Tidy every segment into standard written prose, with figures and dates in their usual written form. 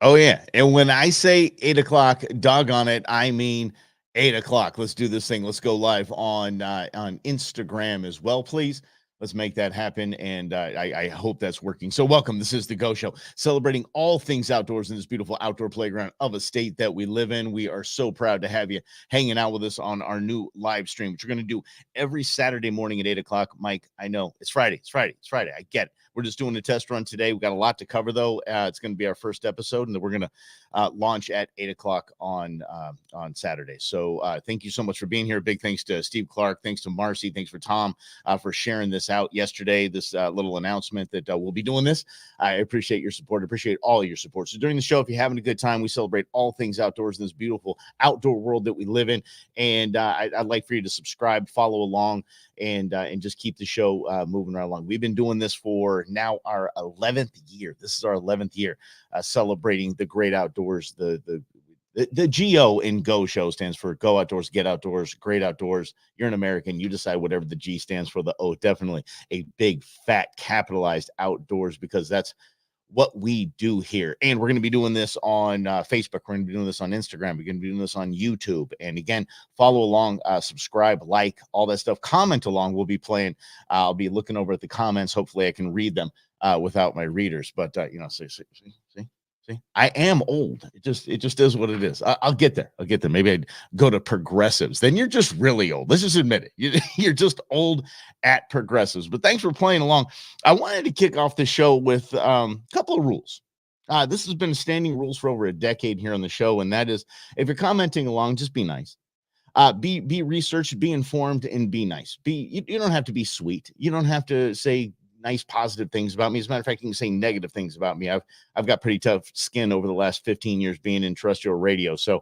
Oh yeah, and when I say 8 o'clock, doggone it, I mean 8 o'clock. Let's do this thing. Let's go live on Instagram as well, please. Let's make that happen, and I hope that's working. So, welcome. This is the Go Show, celebrating all things outdoors in this beautiful outdoor playground of a state that we live in. We are so proud to have you hanging out with us on our new live stream, which we're going to do every Saturday morning at 8 o'clock. Mike, I know it's Friday. It's Friday. It's Friday. I get it. We're just doing a test run today. We've got a lot to cover, though. It's going to be our first episode, and then we're going to launch at 8 o'clock on Saturday. So thank you so much for being here. Big thanks to Steve Clark. Thanks to Marcy. Thanks for Tom for sharing this out yesterday, this little announcement that we'll be doing this. I appreciate your support. Appreciate all your support. So during the show, if you're having a good time, we celebrate all things outdoors in this beautiful outdoor world that we live in. And I'd like for you to subscribe, follow along, and just keep the show moving right along. We've been doing this for now our 11th year. This is our 11th year celebrating the great outdoors. The GO in Go Show stands for Go Outdoors, Get Outdoors, Great Outdoors. You're an American. You decide whatever the G stands for. The O, definitely a big, fat, capitalized outdoors, because that's what we do here. And we're going to be doing this on Facebook. We're going to be doing this on Instagram. We're going to be doing this on YouTube. And again, follow along, subscribe, like, all that stuff. Comment along. We'll be playing. I'll be looking over at the comments. Hopefully I can read them without my readers. But, see, I am old. It just is what it is. I'll get there. I'll get there. Maybe I'd go to progressives. Then you're just really old. Let's just admit it. You're just old at progressives. But thanks for playing along. I wanted to kick off the show with a couple of rules. This has been standing rules for over a decade here on the show, and that is, if you're commenting along, just be nice. Be researched, be informed, and be nice. You don't have to be sweet. You don't have to say nice positive things about me. As a matter of fact, you can say negative things about me. I've got pretty tough skin over the last 15 years being in terrestrial radio, so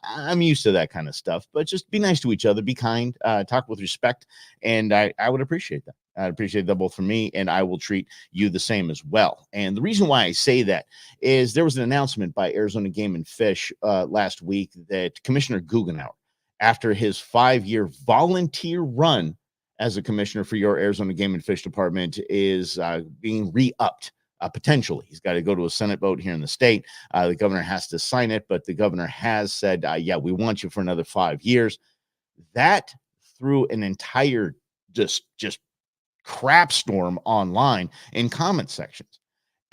I'm used to that kind of stuff. But just be nice to each other, be kind, talk with respect, and I would appreciate that. I'd appreciate that both from me, and I will treat you the same as well. And the reason why I say that is there was an announcement by Arizona Game and Fish last week that Commissioner Guggenauer, after his 5-year volunteer run as a commissioner for your Arizona Game and Fish Department, is being re-upped. Potentially, he's got to go to a Senate vote here in the state. The governor has to sign it, but the governor has said, yeah, we want you for another 5 years. That threw an entire just crap storm online in comment sections.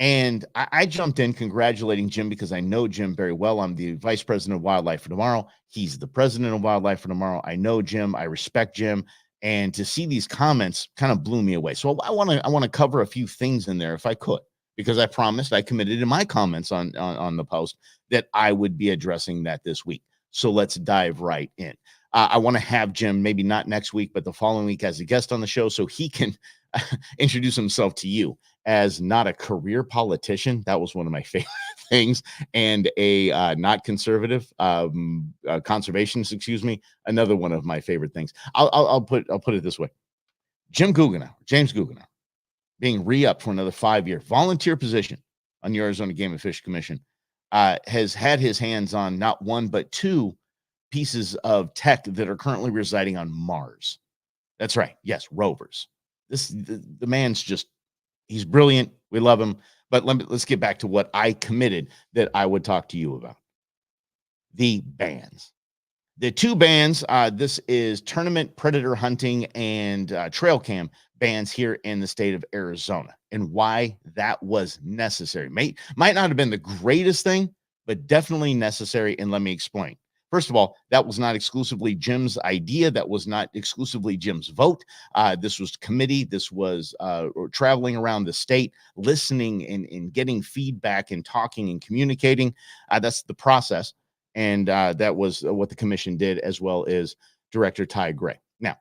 And I jumped in congratulating Jim, because I know Jim very well. I'm the vice president of Wildlife for Tomorrow. He's the president of Wildlife for Tomorrow. I know Jim. I respect Jim. And to see these comments kind of blew me away. So I want to cover a few things in there if I could, because I promised, I committed in my comments on the post that I would be addressing that this week. So let's dive right in. I want to have Jim, maybe not next week, but the following week, as a guest on the show, so he can introduce himself to you as not a career politician. That was one of my favorite things. And a not conservative, conservationist, excuse me, another one of my favorite things. I'll put it this way. James Guggenauer, being re-upped for another 5-year volunteer position on the Arizona Game and Fish Commission, has had his hands on not one, but 2 pieces of tech that are currently residing on Mars. That's right. Yes, rovers. The man's just, he's brilliant. We love him. But let's get back to what I committed that I would talk to you about. The bans. The 2 bans, this is tournament predator hunting and trail cam bans here in the state of Arizona, and why that was necessary. Might not have been the greatest thing, but definitely necessary, and let me explain. First of all, that was not exclusively Jim's idea. That was not exclusively Jim's vote. This was committee. This was traveling around the state, listening and getting feedback and talking and communicating. That's the process. And that was what the commission did, as well as Director Ty Gray. Now,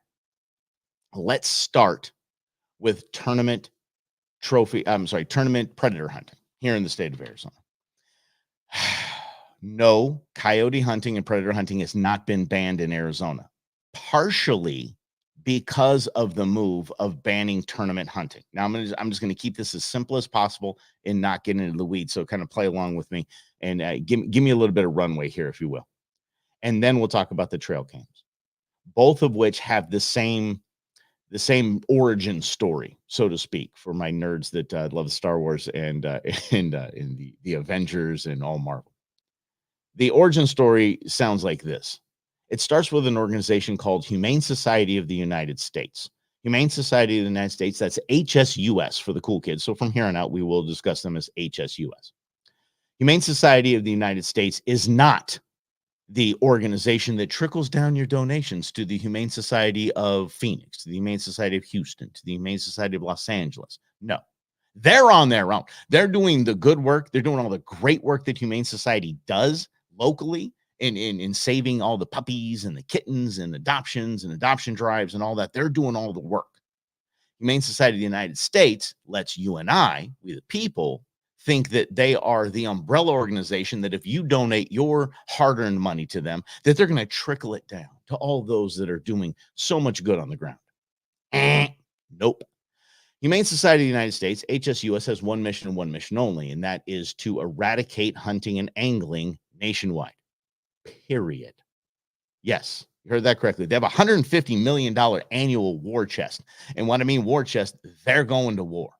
let's start with tournament predator hunting here in the state of Arizona. No, coyote hunting and predator hunting has not been banned in Arizona, partially because of the move of banning tournament hunting. Now, I'm just going to keep this as simple as possible and not get into the weeds. So kind of play along with me and give me a little bit of runway here, if you will. And then we'll talk about the trail cams, both of which have the same the same origin story, so to speak, for my nerds that love Star Wars and and the Avengers and all Marvel. The origin story sounds like this. It starts with an organization called Humane Society of the United States. Humane Society of the United States, that's HSUS for the cool kids. So from here on out, we will discuss them as HSUS. Humane Society of the United States is not the organization that trickles down your donations to the Humane Society of Phoenix, to the Humane Society of Houston, to the Humane Society of Los Angeles. No, they're on their own. They're doing the good work. They're doing all the great work that Humane Society does locally in saving all the puppies and the kittens and adoptions and adoption drives and all that. They're doing all the work. Humane Society of the United States lets you and I, we the people, think that they are the umbrella organization that if you donate your hard-earned money to them, that they're going to trickle it down to all those that are doing so much good on the ground. Nope. Humane Society of the United States, HSUS, has one mission and one mission only, and that is to eradicate hunting and angling nationwide. Period. Yes, you heard that correctly. They have a $150 million annual war chest. And when I mean war chest, they're going to war.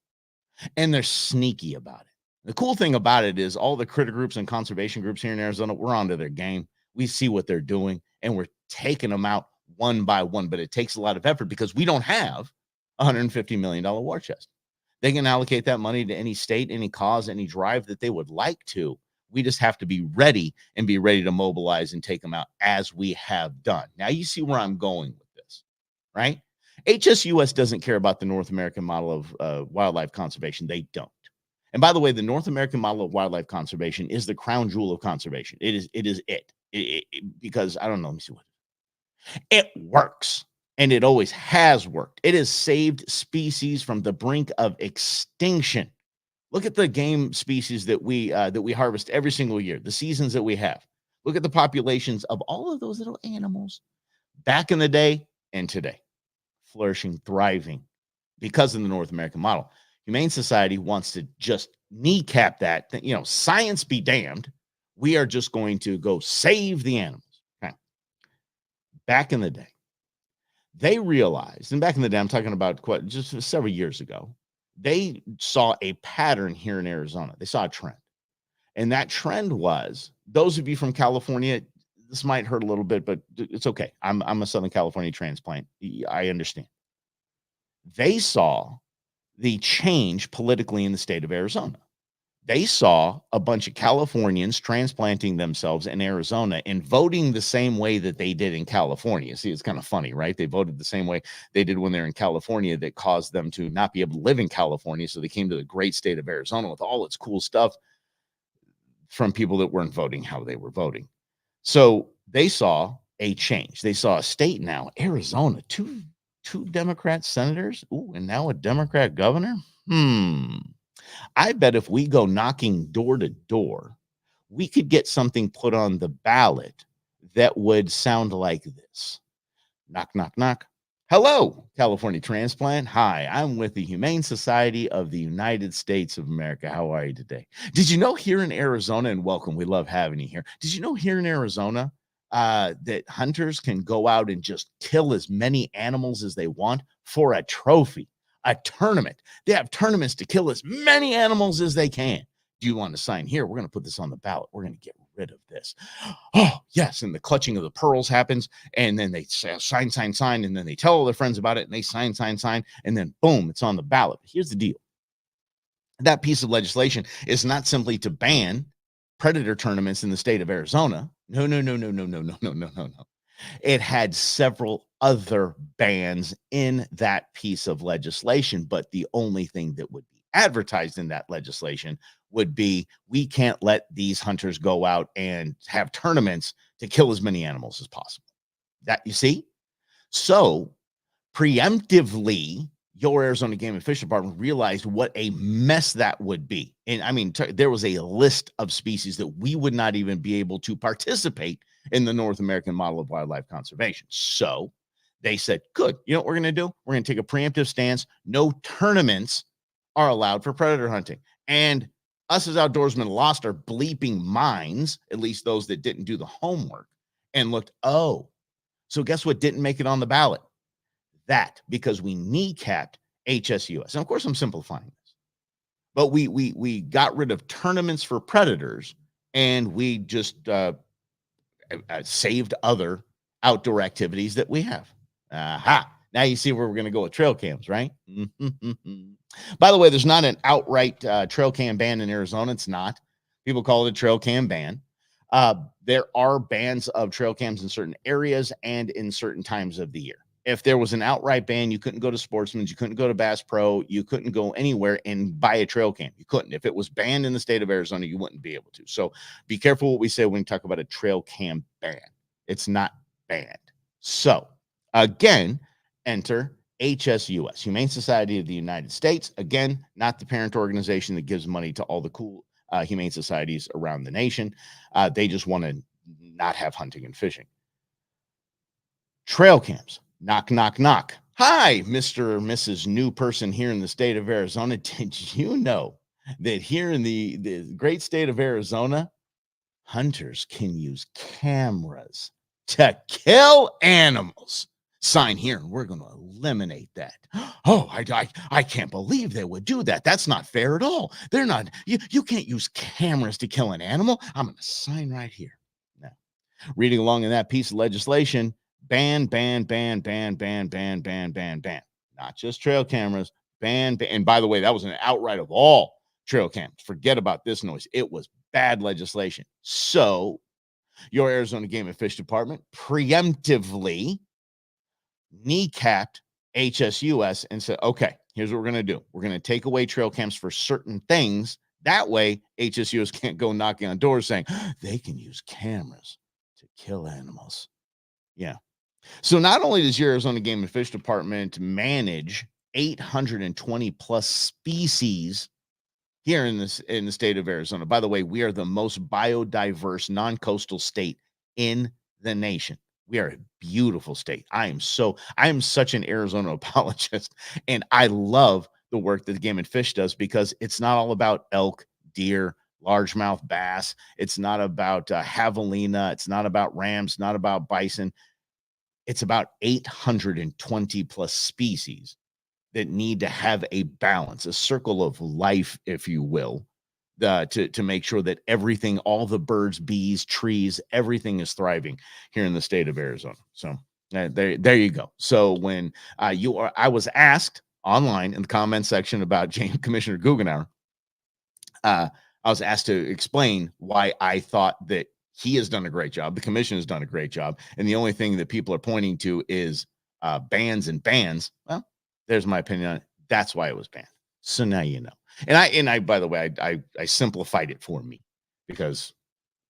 And they're sneaky about it. The cool thing about it is all the critter groups and conservation groups here in Arizona, we're onto their game. We see what they're doing, and we're taking them out one by one. But it takes a lot of effort because we don't have a $150 million war chest. They can allocate that money to any state, any cause, any drive that they would like to. We just have to be ready and be ready to mobilize and take them out as we have done. Now, you see where I'm going with this, right? HSUS doesn't care about the North American model of wildlife conservation. They don't. And by the way, the North American model of wildlife conservation is the crown jewel of conservation. It is because I don't know. Let me see what it works, and it always has worked. It has saved species from the brink of extinction. Look at the game species that we harvest every single year. The seasons that we have. Look at the populations of all of those little animals back in the day and today, flourishing, thriving, because of the North American model. Humane Society wants to just kneecap that. Science be damned. We are just going to go save the animals. Okay. Back in the day, they realized, and back in the day, I'm talking about just several years ago, they saw a pattern here in Arizona. They saw a trend. And that trend was, those of you from California, this might hurt a little bit, but it's okay. I'm a Southern California transplant. I understand. They saw the change politically in the state of Arizona. They saw a bunch of Californians transplanting themselves in Arizona and voting the same way that they did in California. See, it's kind of funny, right? They voted the same way they did when they're in California, that caused them to not be able to live in California. So they came to the great state of Arizona with all its cool stuff from people that weren't voting how they were voting. So they saw a change. They saw a state now, Arizona, two Democrat senators, and now a Democrat governor. I bet if we go knocking door to door, we could get something put on the ballot that would sound like this. Knock, knock, knock. Hello, California transplant. Hi, I'm with the Humane Society of the United States of America. How are you today? Did you know here in Arizona, and welcome, we love having you here. Did you know here in Arizona that hunters can go out and just kill as many animals as they want for a trophy, a tournament? They have tournaments to kill as many animals as they can. Do you want to sign here? We're going to put this on the ballot. We're going to get rid of this. Oh, yes. And the clutching of the pearls happens. And then they sign. And then they tell all their friends about it. And they sign. And then boom, it's on the ballot. Here's the deal. That piece of legislation is not simply to ban predator tournaments in the state of Arizona. No. It had several other bans in that piece of legislation, but the only thing that would be advertised in that legislation would be, we can't let these hunters go out and have tournaments to kill as many animals as possible. That, you see? So preemptively, your Arizona Game and Fish Department realized what a mess that would be. And I mean, there was a list of species that we would not even be able to participate in the North American model of wildlife conservation. So they said, good, you know what we're going to do? We're going to take a preemptive stance. No tournaments are allowed for predator hunting. And us as outdoorsmen lost our bleeping minds, at least those that didn't do the homework, and looked, oh, so guess what didn't make it on the ballot? that because we kneecapped HSUS. And of course, I'm simplifying this, but we got rid of tournaments for predators, and we just saved other outdoor activities that we have. Aha. Now you see where we're going to go with trail cams, right? By the way, there's not an outright trail cam ban in Arizona. It's not. People call it a trail cam ban. There are bans of trail cams in certain areas and in certain times of the year. If there was an outright ban, you couldn't go to Sportsman's, you couldn't go to Bass Pro, you couldn't go anywhere and buy a trail cam. You couldn't. If it was banned in the state of Arizona, you wouldn't be able to. So be careful what we say when we talk about a trail cam ban. It's not banned. So again, enter HSUS, Humane Society of the United States. Again, not the parent organization that gives money to all the cool humane societies around the nation. They just want to not have hunting and fishing. Trail cams. Knock, knock, knock. Hi, Mr. or Mrs. New person here in the state of Arizona. Did you know that here in the great state of Arizona, hunters can use cameras to kill animals? Sign here, and we're going to eliminate that. Oh, I can't believe they would do that. That's not fair at all. They're not, you can't use cameras to kill an animal. I'm going to sign right here. Now, reading along in that piece of legislation, ban, ban, ban, ban, ban, ban, ban, ban, ban. Not just trail cameras, ban, ban. And by the way, that was an outright of all trail cams. Forget about this noise. It was bad legislation. So your Arizona Game and Fish Department preemptively kneecapped HSUS and said, okay, here's what we're going to do. We're going to take away trail cams for certain things. That way, HSUS can't go knocking on doors saying they can use cameras to kill animals. Yeah. So not only does your Arizona Game and Fish Department manage 820 plus species here in the state of Arizona. By the way, we are the most biodiverse non-coastal state in the nation. We are a beautiful state. I am such an Arizona apologist, and I love the work that the Game and Fish does because it's not all about elk, deer, largemouth bass. It's not about javelina. It's not about rams, not about bison. It's about 820 plus species that need to have a balance, a circle of life, if you will, to make sure that everything, all the birds, bees, trees, everything is thriving here in the state of Arizona. So there you go. So when I was asked online in the comment section about James Commissioner Guggenauer, I was asked to explain why I thought that he has done a great job. The commission has done a great job. And the only thing that people are pointing to is bans and bans. Well, there's my opinion on it. That's why it was banned. So now you know. And I by the way, I simplified it for me because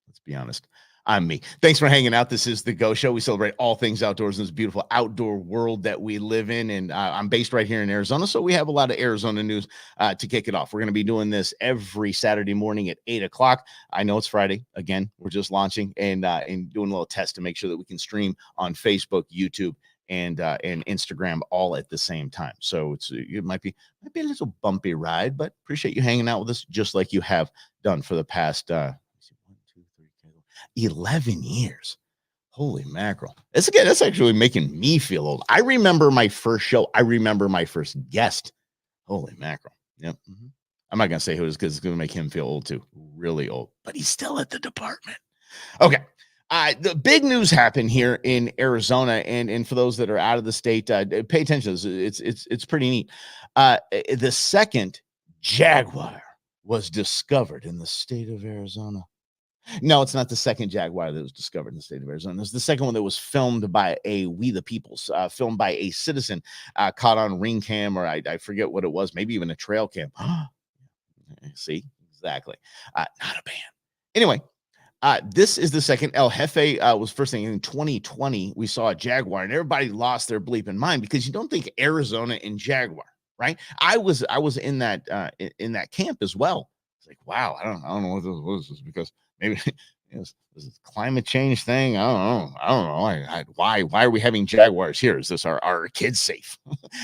let's be honest, I'm me. Thanks for hanging out. This is the Go Show. We celebrate all things outdoors in this beautiful outdoor world that we live in. And I'm based right here in Arizona. So we have a lot of Arizona news to kick it off. We're going to be doing this every Saturday morning at 8 o'clock. I know it's Friday. Again, we're just launching and doing a little test to make sure that we can stream on Facebook, YouTube, and Instagram all at the same time. So it might be a little bumpy ride, but appreciate you hanging out with us just like you have done for the past 11 years. Holy mackerel. That's actually making me feel old. I remember my first show. I remember my first guest. Holy mackerel. Yep. Mm-hmm. I'm not going to say who it is because it's going to make him feel old too. Really old, but he's still at the department. Okay. The big news happened here in Arizona, and for those that are out of the state, pay attention. It's pretty neat. The second jaguar was discovered in the state of Arizona. No, it's not the second jaguar that was discovered in the state of Arizona. It's the second one that was filmed by We the Peoples, filmed by a citizen, caught on ring cam, or I forget what it was, maybe even a trail cam. See, exactly. Not a ban. Anyway. This is the second. El Jefe was first thing in 2020. We saw a jaguar, and everybody lost their bleeping mind because you don't think Arizona and jaguar, right? I was in that camp as well. It's like, wow, I don't know what this is because maybe this is climate change thing. I don't know. Why are we having jaguars here? Is this our kids safe?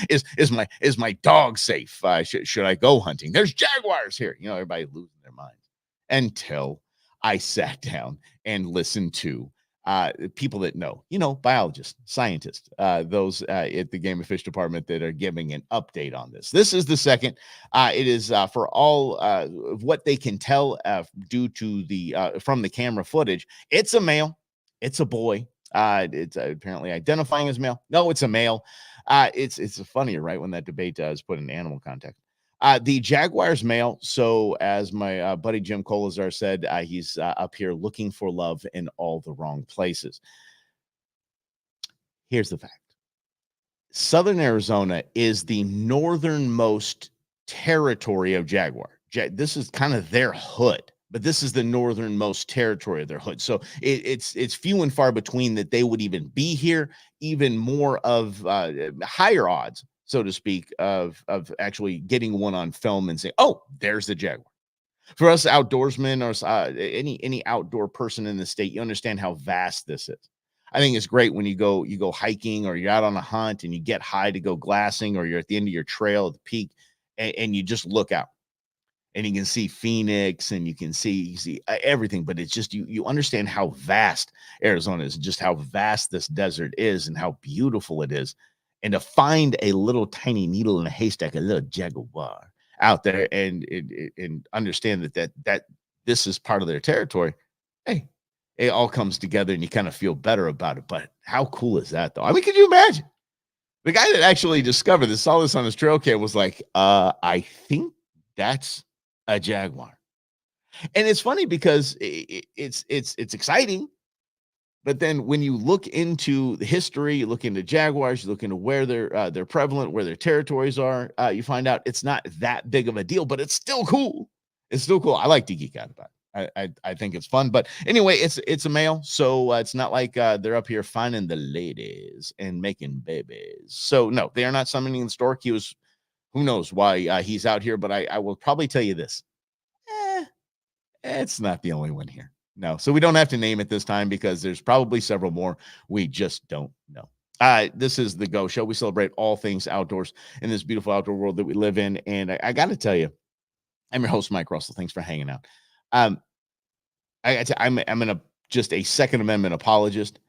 is my dog safe? Should I go hunting? There's jaguars here. Everybody losing their minds until I sat down and listened to people that know, biologists, scientists, those at the Game and Fish Department that are giving an update on this. This is the second. It is for all of what they can tell due to the from the camera footage. It's a male. It's a boy. It's apparently identifying as male. No, it's a male. It's funnier, right? When that debate is put in animal context. The Jaguars male. So, as my buddy Jim Colazar said, he's up here looking for love in all the wrong places. Here's the fact: Southern Arizona is the northernmost territory of jaguar. This is kind of their hood, but this is the northernmost territory of their hood. So it's few and far between that they would even be here. Even more of higher odds, so to speak, of actually getting one on film and saying, "Oh, there's the jaguar." For us outdoorsmen or any outdoor person in the state, you understand how vast this is. I think it's great when you go hiking or you're out on a hunt and you get high to go glassing, or you're at the end of your trail at the peak, and you just look out and you can see Phoenix and you see everything. But it's just you understand how vast Arizona is, just how vast this desert is, and how beautiful it is. And to find a little tiny needle in a haystack, a little jaguar out there, and understand that this is part of their territory. Hey, it all comes together and you kind of feel better about it. But how cool is that, though? I mean, could you imagine the guy that actually discovered this, saw this on his trail cam, was like, I think that's a jaguar. And it's funny because it's exciting. But then when you look into the history, you look into jaguars, you look into where they're prevalent, where their territories are, you find out it's not that big of a deal, but it's still cool. It's still cool. I like to geek out about it. I think it's fun. But anyway, it's a male, so it's not like they're up here finding the ladies and making babies. So no, they are not summoning the stork. He was, who knows why he's out here, but I will probably tell you this. Eh, it's not the only one here. No. So we don't have to name it this time because there's probably several more. We just don't know. This is the Go Show. We celebrate all things outdoors in this beautiful outdoor world that we live in. And I got to tell you, I'm your host, Mike Russell. Thanks for hanging out. I'm gonna just a Second Amendment apologist,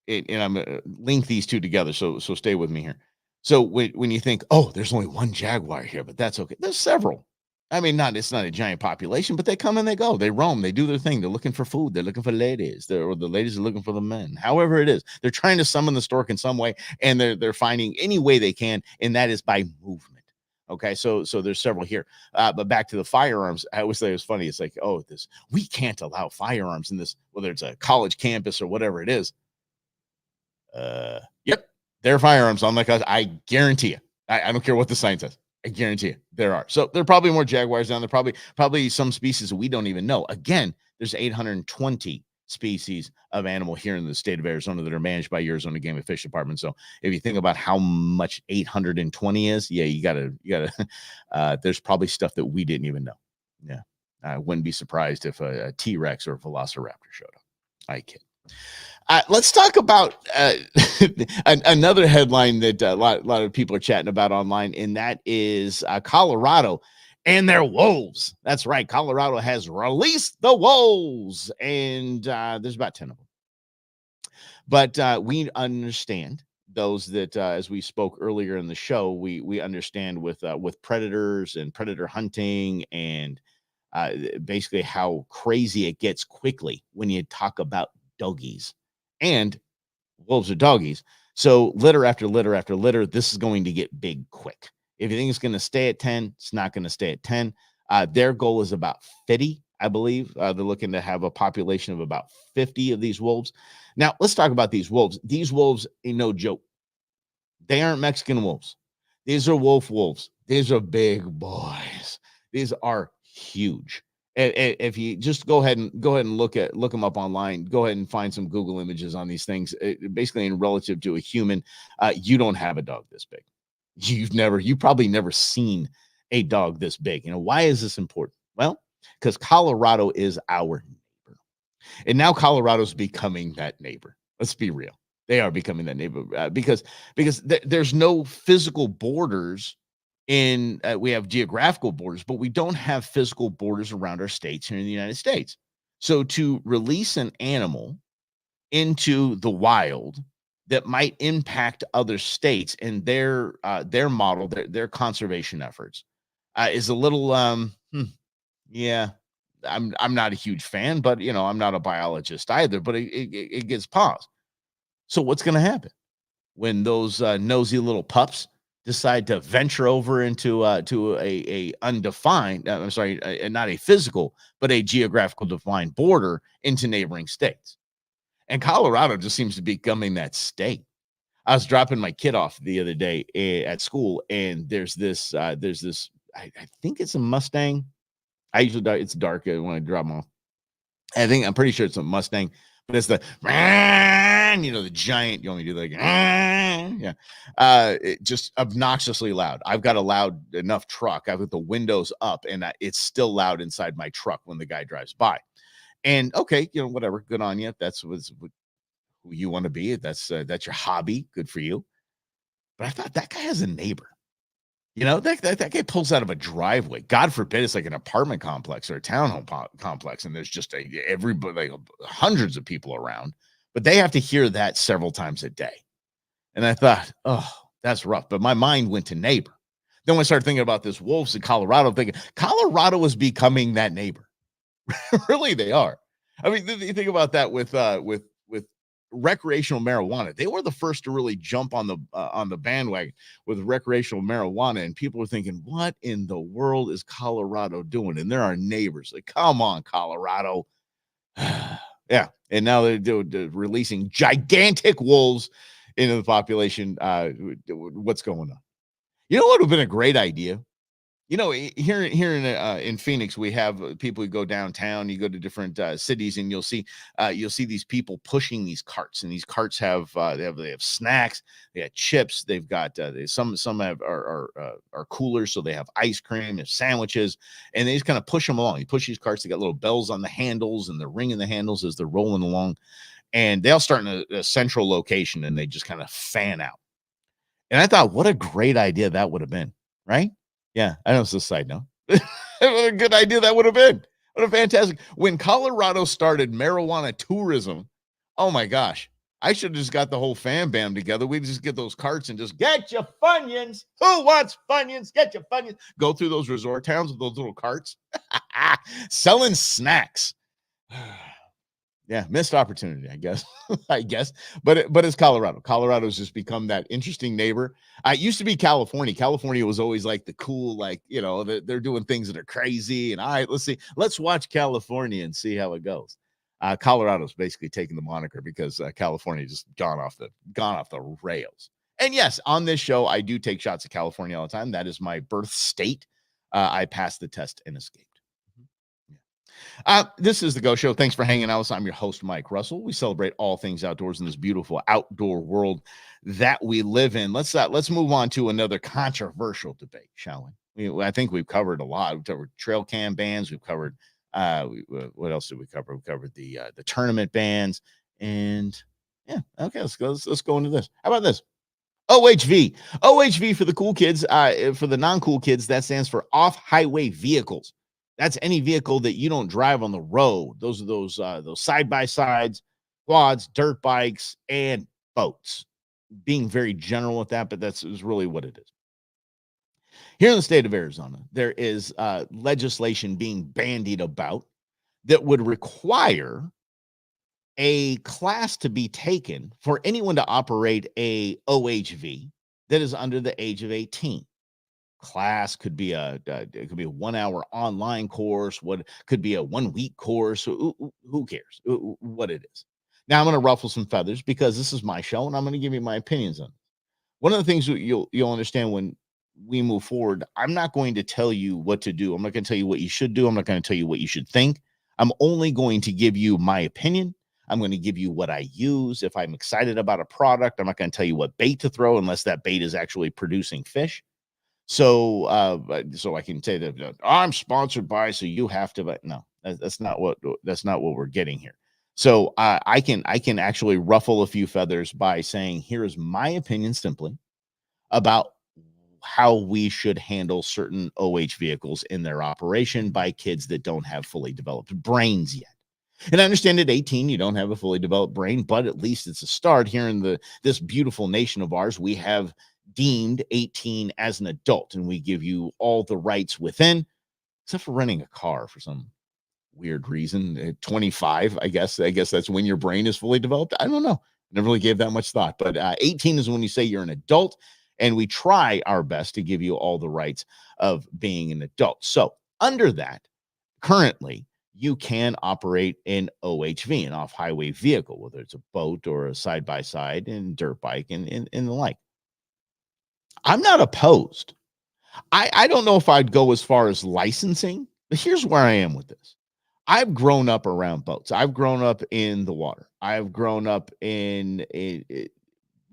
and I'm gonna link these two together. So stay with me here. So when you think, oh, there's only one jaguar here, but that's okay. There's several. I mean, it's not a giant population, but they come and they go. They roam. They do their thing. They're looking for food. They're looking for ladies. Or the ladies are looking for the men. However it is, they're trying to summon the stork in some way, and they're finding any way they can, and that is by movement. Okay, so there's several here. But back to the firearms, I always say it was funny. It's like, oh, we can't allow firearms in this, whether it's a college campus or whatever it is. Yep, there are firearms on I guarantee you. I don't care what the sign says. I guarantee you there are. So there are probably more jaguars down there. Probably some species that we don't even know. Again, there's 820 species of animal here in the state of Arizona that are managed by Arizona Game and Fish Department. So if you think about how much 820 is, yeah, you gotta there's probably stuff that we didn't even know. Yeah. I wouldn't be surprised if a T-Rex or a Velociraptor showed up. I kid. Let's talk about another headline that a lot of people are chatting about online, and that is Colorado and their wolves. That's right. Colorado has released the wolves, and there's about 10 of them. But we understand those that, as we spoke earlier in the show, we understand with predators and predator hunting, and basically how crazy it gets quickly when you talk about doggies. And wolves are doggies. So litter after litter after litter, this is going to get big quick. If you think it's going to stay at 10, it's not going to stay at 10. Their goal is about 50, I believe. They're looking to have a population of about 50 of these wolves. Now, let's talk about these wolves. These wolves ain't no joke. They aren't Mexican wolves. These are wolves. These are big boys. These are huge. If you just go ahead and look them up online, go ahead and find some Google images on these things. Basically, in relative to a human, you don't have a dog this big. You've probably never seen a dog this big. Why is this important? Well, because Colorado is our neighbor, and now Colorado's becoming that neighbor. Let's be real. They are becoming that neighbor because there's no physical borders. We have geographical borders, but we don't have physical borders around our states here in the United States. So to release an animal into the wild that might impact other states and their model, their conservation efforts, is a little yeah. I'm not a huge fan, but I'm not a biologist either. But it gets pause. So what's going to happen when those nosy little pups decide to venture over into to a undefined, I'm sorry, not a physical, but a geographical defined border into neighboring states? And Colorado just seems to be becoming that state. I was dropping my kid off the other day at school, and there's this. I think it's a Mustang. It's dark when I drop them off. I'm pretty sure it's a Mustang, but it's the the giant. You want me to do like yeah, just obnoxiously loud. I've got a loud enough truck. I've got the windows up, and it's still loud inside my truck when the guy drives by. And okay, whatever. Good on you. That's what who you want to be. That's your hobby. Good for you. But I thought that guy has a neighbor. That guy pulls out of a driveway. God forbid it's like an apartment complex or a townhome complex, and there's just everybody, like hundreds of people around. But they have to hear that several times a day. And I thought, oh, that's rough. But my mind went to neighbor. Then when I started thinking about this wolves in Colorado, thinking Colorado is becoming that neighbor. Really, they are. I mean, you think about that with recreational marijuana. They were the first to really jump on the bandwagon with recreational marijuana, and people were thinking, "What in the world is Colorado doing?" And there are neighbors like, "Come on, Colorado." Yeah, and now they're releasing gigantic wolves into the population. What's going on? You know what would have been a great idea? Here in Phoenix, we have people who go downtown. You go to different cities, and you'll see these people pushing these carts, and these carts have they have snacks, they have chips, they've got some have are coolers, so they have ice cream and sandwiches, and they just kind of push them along. You push these carts, they got little bells on the handles, and they're ringing the handles as they're rolling along, and they all start in a central location, and they just kind of fan out. And I thought, what a great idea that would have been, right? Yeah, I know it's a side note. What a good idea that would have been. What a fantastic. When Colorado started marijuana tourism, oh my gosh, I should have just got the whole fan bam together. We just get those carts and just get your Funyuns. Who wants Funyuns? Get your Funyuns. Go through those resort towns with those little carts selling snacks. Yeah, missed opportunity, I guess. I guess, but it's Colorado. Colorado's just become that interesting neighbor. It used to be California. California was always like the cool, like they're doing things that are crazy. And all right, let's watch California and see how it goes. Colorado's basically taking the moniker because California just gone off the rails. And yes, on this show, I do take shots at California all the time. That is my birth state. I passed the test and escaped. This is the Go Show. Thanks for hanging out with us. I'm your host, Mike Russell. We celebrate all things outdoors in this beautiful outdoor world that we live in. Let's move on to another controversial debate, shall we? I think we've covered a lot. We've covered trail cam bans. We've covered what else did we cover? We covered the tournament bans, and yeah, okay. Let's go into this. How about this? OHV for the cool kids. For the non-cool kids, that stands for off-highway vehicles. That's any vehicle that you don't drive on the road. Those are those side-by-sides, quads, dirt bikes, and boats. Being very general with that, but that's really what it is. Here in the state of Arizona, there is legislation being bandied about that would require a class to be taken for anyone to operate a OHV that is under the age of 18. Class could be it could be a 1 hour online course. What could be a 1 week course? Who cares what it is? Now I'm going to ruffle some feathers because this is my show and I'm going to give you my opinions on it. One of the things that you'll understand when we move forward, I'm not going to tell you what to do. I'm not going to tell you what you should do. I'm not going to tell you what you should think. I'm only going to give you my opinion. I'm going to give you what I use. If I'm excited about a product, I'm not going to tell you what bait to throw unless that bait is actually producing fish. So I can say that I'm sponsored by, so you have to, but no, that's not what we're getting here. So I can actually ruffle a few feathers by saying, here is my opinion simply about how we should handle certain OH vehicles in their operation by kids that don't have fully developed brains yet. And I understand at 18 you don't have a fully developed brain, but at least it's a start. Here in this beautiful nation of ours, we have deemed 18 as an adult, and we give you all the rights within, except for renting a car for some weird reason. At 25, I guess that's when your brain is fully developed. I don't know. Never really gave that much thought, but 18 is when you say you're an adult, and we try our best to give you all the rights of being an adult. So under that, currently, you can operate an OHV, an off-highway vehicle, whether it's a boat or a side-by-side and dirt bike and the like. I'm not opposed. I don't know if I'd go as far as licensing, but here's where I am with this. I've grown up around boats. I've grown up in the water. I've grown up in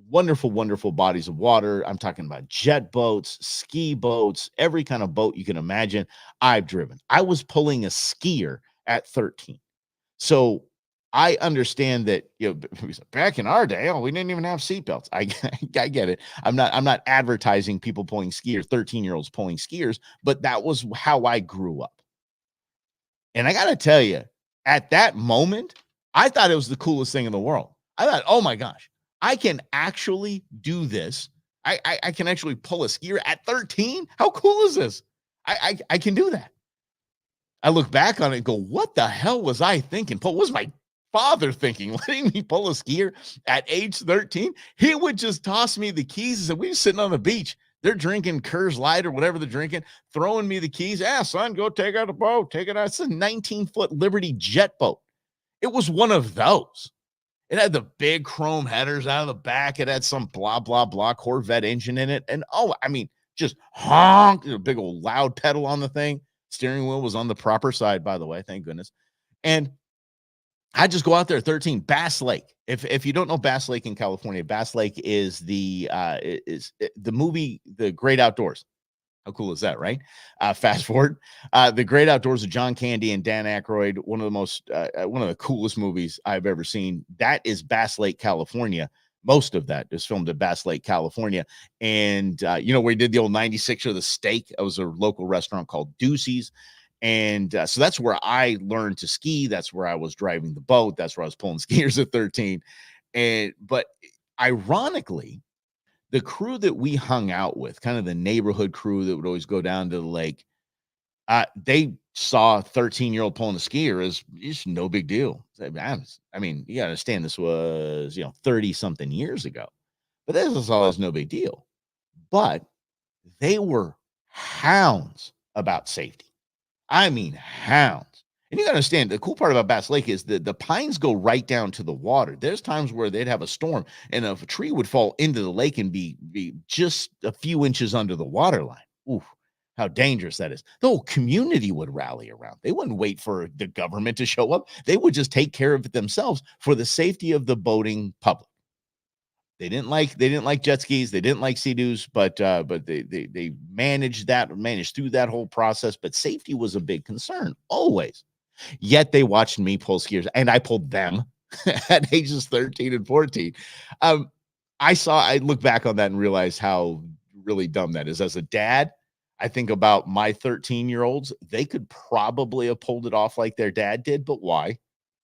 wonderful, wonderful bodies of water. I'm talking about jet boats, ski boats, every kind of boat you can imagine. I've driven. I was pulling a skier at 13. So I understand that, back in our day, we didn't even have seatbelts. I get it. I'm not advertising people pulling skiers, 13-year-olds pulling skiers, but that was how I grew up. And I got to tell you, at that moment, I thought it was the coolest thing in the world. I thought, oh my gosh, I can actually do this. I can actually pull a skier at 13. How cool is this? I can do that. I look back on it and go, what the hell was I thinking? What was my father thinking? Letting me pull a skier at age 13? He would just toss me the keys and say, we were sitting on the beach. They're drinking Coors Light or whatever they're drinking, throwing me the keys. Yeah, son, go take out the boat. Take it out. It's a 19-foot Liberty jet boat. It was one of those. It had the big chrome headers out of the back. It had some blah, blah, blah Corvette engine in it. And just honk, a big old loud pedal on the thing. Steering wheel was on the proper side, by the way. Thank goodness. And I just go out there, 13, Bass Lake. If you don't know Bass Lake in California, Bass Lake is the movie The Great Outdoors. How cool is that, right? Fast forward, The Great Outdoors of John Candy and Dan Aykroyd, one of the coolest movies I've ever seen. That is Bass Lake, California. Most of that is filmed at Bass Lake, California. And, we did the old 96 of the steak. It was a local restaurant called Deucey's. And so that's where I learned to ski. That's where I was driving the boat. That's where I was pulling skiers at 13. But ironically, the crew that we hung out with, kind of the neighborhood crew that would always go down to the lake, they saw a 13-year-old pulling a skier as just no big deal. I mean, you got to understand this was, 30 something years ago, but this was always no big deal. But they were hounds about safety. I mean, hounds. And you got to understand, the cool part about Bass Lake is the pines go right down to the water. There's times where they'd have a storm, and if a tree would fall into the lake and be just a few inches under the water line. Ooh, how dangerous that is. The whole community would rally around. They wouldn't wait for the government to show up. They would just take care of it themselves for the safety of the boating public. They didn't like jet skis. They didn't like Sea-Doos, but they managed through that whole process. But safety was a big concern always. Yet they watched me pull skiers, and I pulled them at ages 13 and 14. I look back on that and realize how really dumb that is. As a dad, I think about my 13-year-olds. They could probably have pulled it off like their dad did, but why?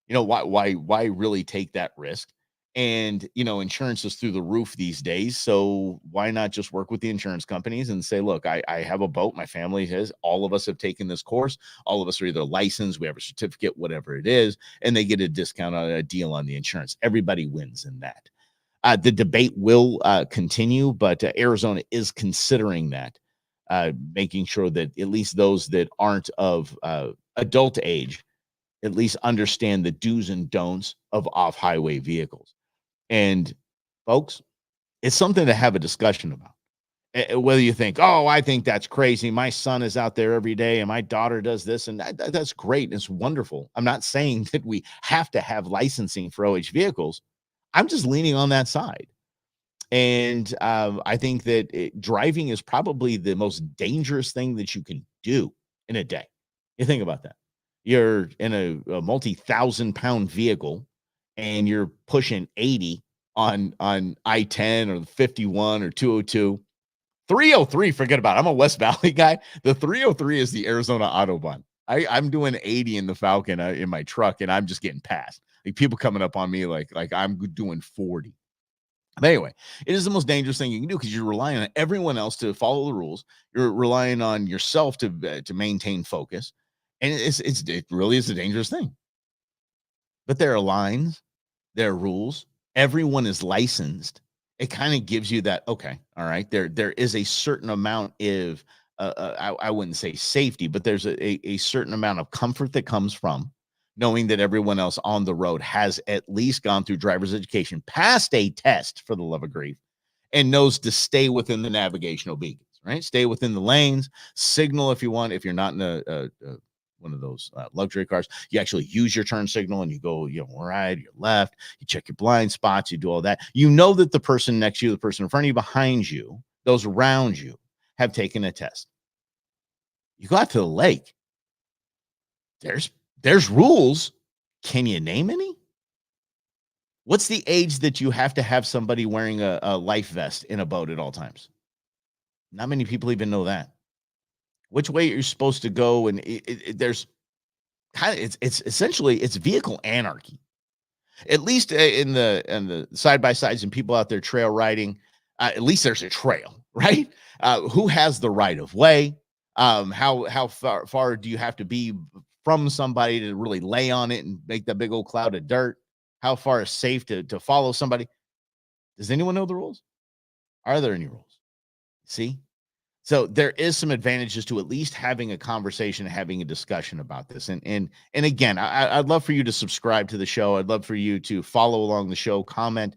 Why really take that risk? And, insurance is through the roof these days. So why not just work with the insurance companies and say, look, I have a boat. My family has, all of us have taken this course. All of us are either licensed, we have a certificate, whatever it is, and they get a discount on a deal on the insurance. Everybody wins in that. The debate will continue, but Arizona is considering that, making sure that at least those that aren't of adult age at least understand the do's and don'ts of off-highway vehicles. And folks, it's something to have a discussion about. Whether you think, oh, I think that's crazy. My son is out there every day and my daughter does this, and that's great. It's wonderful. I'm not saying that we have to have licensing for OH vehicles. I'm just leaning on that side. And I think that driving is probably the most dangerous thing that you can do in a day. You think about that. You're in a multi-thousand-pound vehicle, and you're pushing 80 on I-10 or 51 or 202. 303, forget about it. I'm a West Valley guy. The 303 is the Arizona Autobahn. I'm doing 80 in the Falcon in my truck, and I'm just getting passed. Like people coming up on me like I'm doing 40. But anyway, it is the most dangerous thing you can do because you're relying on everyone else to follow the rules. You're relying on yourself to maintain focus, and it really is a dangerous thing. But there are lines, there are rules. Everyone is licensed. It kind of gives you that, okay, all right. There is a certain amount of I wouldn't say safety, but there's a certain amount of comfort that comes from knowing that everyone else on the road has at least gone through driver's education, passed a test for the love of grief, and knows to stay within the navigational beacons, right? Stay within the lanes, signal if you want. If you're not in a one of those luxury cars, you actually use your turn signal and you go, right, your left, you check your blind spots, you do all that. You know that the person next to you, the person in front of you, behind you, those around you have taken a test. You go out to the lake. There's rules. Can you name any? What's the age that you have to have somebody wearing a life vest in a boat at all times? Not many people even know that. Which way you're supposed to go, and there's kind of it's essentially it's vehicle anarchy. At least in the side by sides and people out there trail riding, at least there's a trail, right? Who has the right of way? How far do you have to be from somebody to really lay on it and make that big old cloud of dirt? How far is safe to follow somebody? Does anyone know the rules? Are there any rules? See? So there is some advantages to at least having a conversation, having a discussion about this. And again, I'd love for you to subscribe to the show. I'd love for you to follow along the show, comment.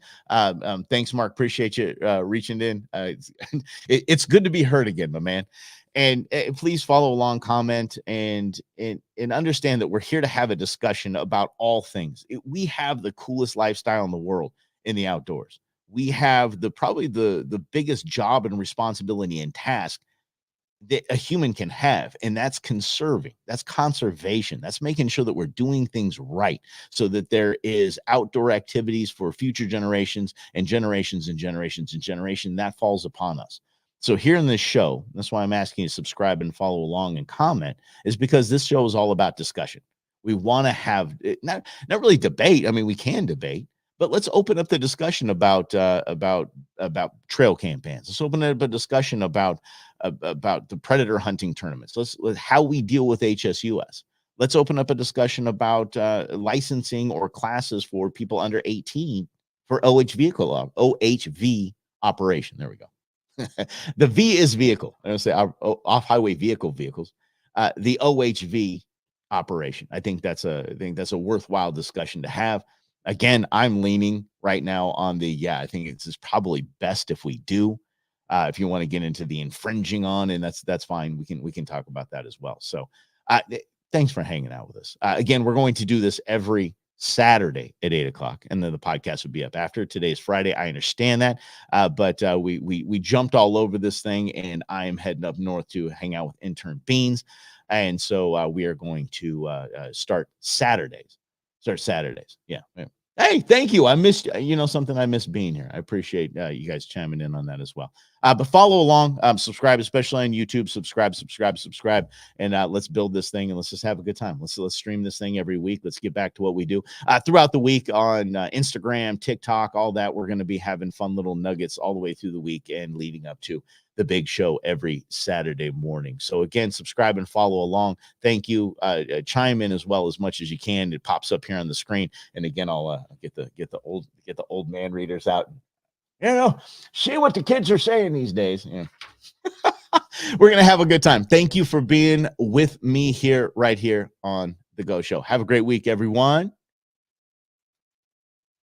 Thanks, Mark. Appreciate you reaching in. It's good to be heard again, my man. And please follow along, comment, and understand that we're here to have a discussion about all things. We have the coolest lifestyle in the world in the outdoors. We have probably the biggest job and responsibility and task that a human can have, and that's conserving, that's conservation, that's making sure that we're doing things right so that there is outdoor activities for future generations and generations and generations and generation that falls upon us. So here in this show, that's why I'm asking you to subscribe and follow along and comment, is because this show is all about discussion. We want to have not really debate. I mean, we can debate, but let's open up the discussion about trail campaigns. Let's open up a discussion about the predator hunting tournaments. Let's how we deal with HSUS. Let's open up a discussion about licensing or classes for people under 18 for OHV operation. There we go. The V is vehicle. I don't say off-highway vehicles. The OHV operation. I think that's a worthwhile discussion to have. Again, I'm leaning right now on I think it's probably best if we do. If you want to get into the infringing on, and that's fine. We can talk about that as well. So thanks for hanging out with us. Again, we're going to do this every Saturday at 8:00, and then the podcast will be up after. Today's Friday. I understand that. But we jumped all over this thing, and I am heading up north to hang out with intern Beans. And so we are going to start Saturdays. Yeah. Hey, thank you. I missed, something. I missed being here. I appreciate you guys chiming in on that as well. But follow along, subscribe, especially on YouTube. Subscribe, and let's build this thing and let's just have a good time. Let's stream this thing every week. Let's get back to what we do throughout the week on Instagram, TikTok, all that. We're going to be having fun little nuggets all the way through the week and leading up to the big show every Saturday morning. So again, subscribe and follow along. Thank you. Chime in as well as much as you can. It pops up here on the screen. And again, I'll get the old man readers out. See what the kids are saying these days. Yeah. We're going to have a good time. Thank you for being with me right here on the Go Show. Have a great week, everyone.